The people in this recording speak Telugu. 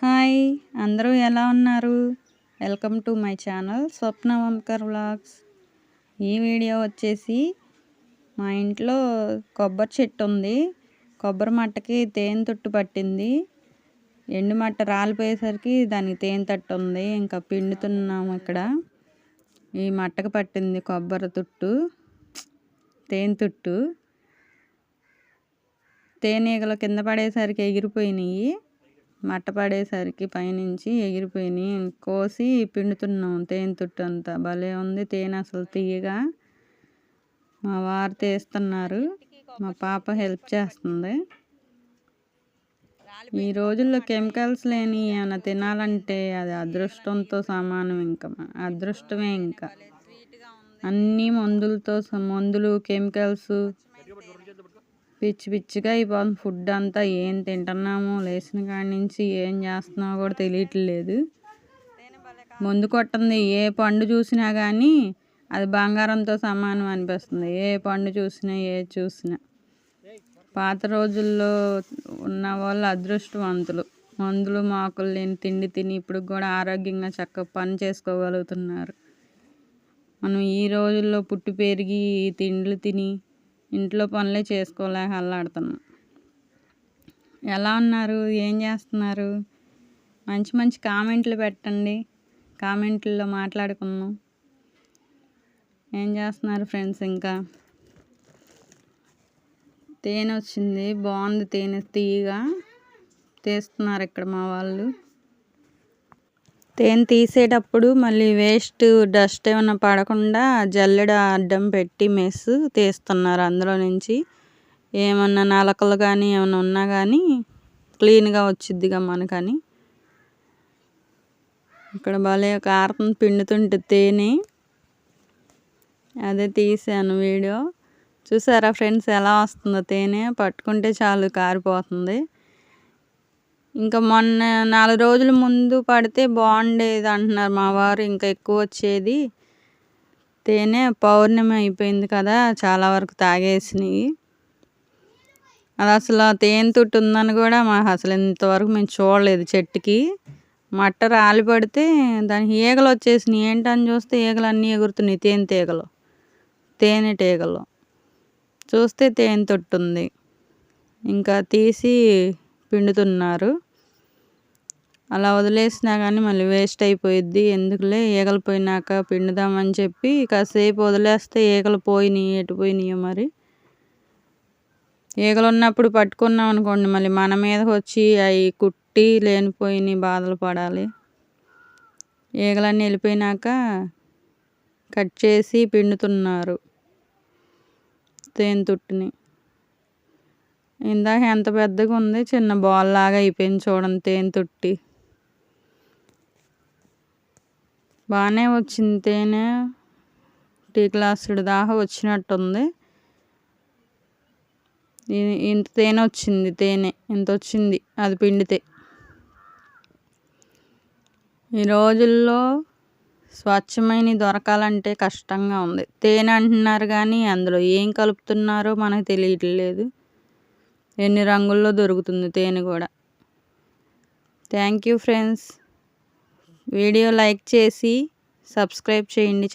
హాయ్ అందరూ ఎలా ఉన్నారు? Welcome to my channel Swapna Vankar vlogs. ఈ వీడియో వచ్చేసి మా ఇంట్లో కొబ్బరి చెట్టు ఉంది. కొబ్బరి మట్టకి తేనె తుట్టు పట్టింది. ఎండు మట్ట రాలిపోయేసరికి దానికి తేనె తట్టు ఉంది. ఇంకా పిండుతున్నాము. ఇక్కడ ఈ మట్టకు పట్టింది కొబ్బరి తుట్టు, తేనె తుట్టు. తేనెగలు కింద పడేసరికి ఎగిరిపోయినాయి. మట్ట పడేసరికి పైనుంచి ఎగిరిపోయినాయి. కోసి పిండుతున్నాం. తేనె తుట్టు అంతా భలే ఉంది. తేనె అసలు తీయగా. మా వారు తీస్తున్నారు, మా పాప హెల్ప్ చేస్తుంది. ఈ రోజుల్లో కెమికల్స్ లేని ఏమైనా తినాలంటే అది అదృష్టంతో సమానం. ఇంకా అదృష్టమే. ఇంకా అన్నీ మందులు కెమికల్స్ పిచ్చి పిచ్చిగా అయిపోతుంది. ఫుడ్ అంతా ఏం తింటున్నామో, లేచిన కాడి నుంచి ఏం చేస్తున్నామో కూడా తెలియట్లేదు. మందు కొట్టింది ఏ పండు చూసినా కానీ అది బంగారంతో సమానం అనిపిస్తుంది. ఏ పండు చూసినా ఏది చూసినా. పాత రోజుల్లో ఉన్న వాళ్ళు అదృష్టవంతులు. మందులు మాకులు లేని తిండి తిని ఇప్పుడు కూడా ఆరోగ్యంగా చక్కగా పని చేసుకోగలుగుతున్నారు. మనం ఈ రోజుల్లో పుట్టి పెరిగి తిండ్లు తిని ఇంట్లో పనులే చేసుకోలేక అల్లాడుతున్నాం. ఎలా ఉన్నారు? ఏం చేస్తున్నారు? మంచి మంచి కామెంట్లు పెట్టండి. కామెంట్లో మాట్లాడుకుందాం. ఏం చేస్తున్నారు ఫ్రెండ్స్? ఇంకా తేనె వచ్చింది, బాగుంది. తేనె తీయగా తీస్తున్నారు ఇక్కడ మా వాళ్ళు. తేనె తీసేటప్పుడు మళ్ళీ వేస్ట్ డస్ట్ ఏమైనా పడకుండా జల్లెడ అడ్డం పెట్టి మెస్ తీస్తున్నారు. అందులో నుంచి ఏమన్నా నలకలు కానీ ఏమైనా ఉన్నా కానీ క్లీన్గా వచ్చిద్దిగా మనకని. ఇక్కడ భలే కారం పిండుతుంటే తేనె అదే తీసాను వీడియో. చూసారా ఫ్రెండ్స్ ఎలా వస్తుందో? తేనె పట్టుకుంటే చాలు కారిపోతుంది. ఇంకా మొన్న 4 రోజుల ముందు పడితే బాగుండేది అంటున్నారు మా వారు. ఇంకా ఎక్కువ వచ్చేది. తేనె పౌర్ణమి అయిపోయింది కదా, చాలా వరకు తాగేసినాయి. అది అసలు తేనె తుట్టు ఉందని కూడా మాకు అసలు ఇంతవరకు మేము చూడలేదు. చెట్టుకి మట్ట రాలి పడితే దానికి ఈగలు వచ్చేసినాయి. ఏంటని చూస్తే ఈగలు అన్నీ ఎగురుతున్నాయి. తేనె తీగలు చూస్తే తేనె తుట్టు ఉంది. ఇంకా తీసి పిండుతున్నారు. అలా వదిలేసినా కానీ మళ్ళీ వేస్ట్ అయిపోయిద్ది. ఎందుకులే, ఈగలు పోయినాక పిండుదామని చెప్పి కాసేపు వదిలేస్తే ఈగలు పోయినాయి. ఎటు పోయినాయో మరి. ఈగలు ఉన్నప్పుడు పట్టుకున్నాం అనుకోండి మళ్ళీ మన మీదకి వచ్చి అవి కుట్టి లేనిపోయినాయి బాధలు పడాలి. ఈగలన్నీ వెళ్ళిపోయినాక కట్ చేసి పిండుతున్నారు తేనె తుట్టుని. ఇందాక ఎంత పెద్దగా ఉంది, చిన్న బాల్ లాగా అయిపోయింది చూడండి తేనె తుట్టి. బాగానే వచ్చింది తేనె. టీ గ్లాసుడు దాకా వచ్చినట్టుంది. ఇంత తేనె వచ్చింది. ఇంత వచ్చింది అది పిండితే. ఈ రోజుల్లో స్వచ్ఛమైనవి దొరకాలంటే కష్టంగా ఉంది. తేనె అంటున్నారు కానీ అందులో ఏం కలుపుతున్నారో మనకు తెలియట్లేదు. ఎన్ని రంగుల్లో దొరుకుతుంది తేనె కూడా. Thank you friends. Video like చేసి సబ్స్క్రైబ్ చేయండి.